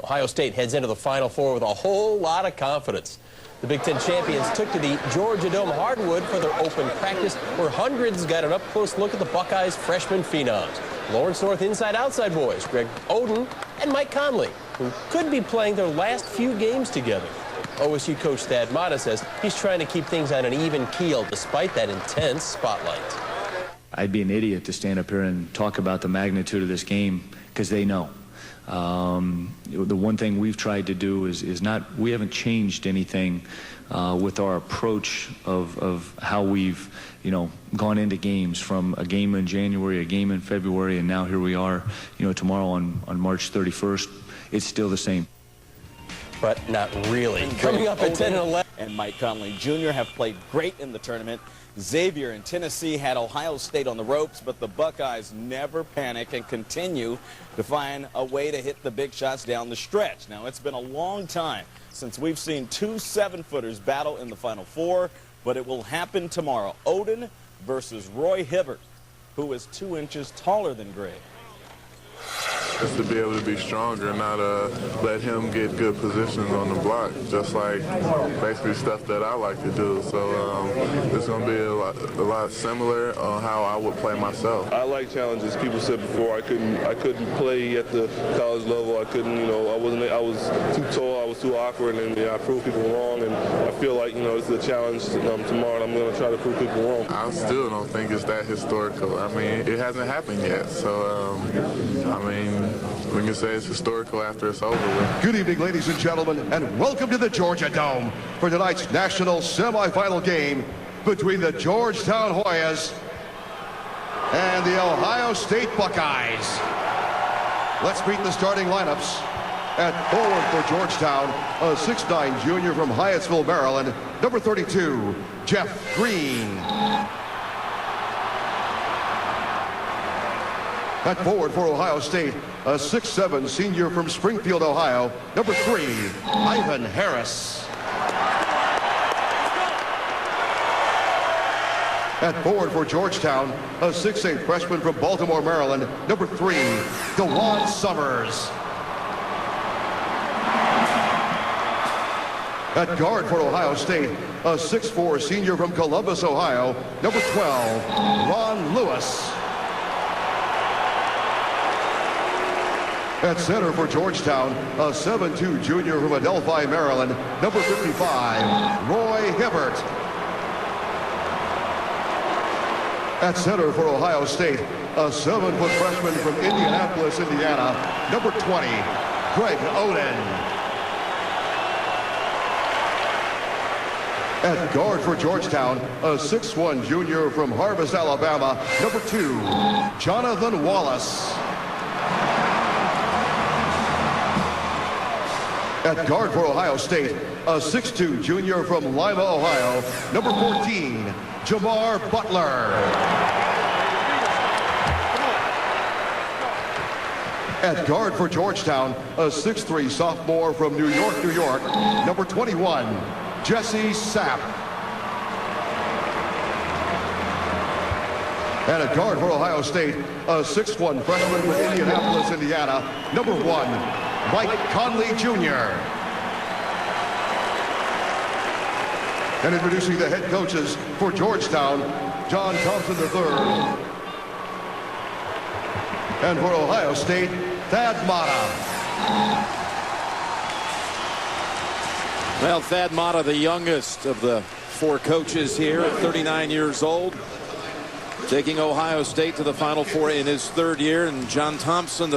Ohio State heads into the Final Four with a whole lot of confidence. The Big Ten champions took to the Georgetown hardwood for their open practice, where hundreds got an up-close look at the Buckeyes' freshman phenoms. Lawrence North inside-outside boys, Greg Oden and Mike Conley, who could be playing their last few games together. OSU coach Thad Matta says he's trying to keep things on an even keel despite that intense spotlight. I'd be an idiot to stand up here and talk about the magnitude of this game, because they know. The one thing we've tried to do is not, we haven't changed anything with our approach of how we've, gone into games, from a game in January, a game in February, and now here we are, tomorrow on March 31st. It's still the same. But not really. Coming up at 10 and 11. And Mike Conley Jr. have played great in the tournament. Xavier in Tennessee had Ohio State on the ropes, but the Buckeyes never panic and continue to find a way to hit the big shots down the stretch. Now, it's been a long time since we've seen two 7-footers battle in the Final Four, but it will happen tomorrow. Oden versus Roy Hibbert, who is 2 inches taller than Greg. Just to be able to be stronger, not let him get good positions on the block, just like basically stuff that I like to do. So it's going to be a lot similar on how I would play myself. I like challenges. People said before I couldn't play at the college level. I couldn't, I was too tall, I was too awkward, and I proved people wrong. And I feel like, it's a challenge tomorrow, and I'm going to try to prove people wrong. I still don't think it's that historical. I mean, it hasn't happened yet. So, we can say it's historical after it's over with. Good evening, ladies and gentlemen, and welcome to the Georgia Dome for tonight's national semifinal game between the Georgetown Hoyas and the Ohio State Buckeyes. Let's meet the starting lineups. At forward for Georgetown, a 6'9" junior from Hyattsville, Maryland, number 32, Jeff Green. At forward for Ohio State, a 6'7" senior from Springfield, Ohio, number 3, Ivan Harris. At forward for Georgetown, a 6'8" freshman from Baltimore, Maryland, number 3, DeJuan Summers. At guard for Ohio State, a 6'4" senior from Columbus, Ohio, number 12, Ron Lewis. At center for Georgetown, a 7'2" junior from Adelphi, Maryland, number 55, Roy Hibbert. At center for Ohio State, a 7-foot freshman from Indianapolis, Indiana, number 20, Greg Oden. At guard for Georgetown, a 6'1" junior from Harvest, Alabama, number 2, Jonathan Wallace. At guard for Ohio State, a 6'2" junior from Lima, Ohio, number 14, Jamar Butler. At guard for Georgetown, a 6'3" sophomore from New York, New York, number 21, Jesse Sapp. And at guard for Ohio State, a 6'1" freshman from Indianapolis, Indiana, number 1, Mike Conley Jr. And introducing the head coaches for Georgetown, John Thompson III. And for Ohio State, Thad Matta. Well, Thad Matta, the youngest of the 4 coaches here, at 39 years old, taking Ohio State to the Final Four in his 3rd year, and John Thompson,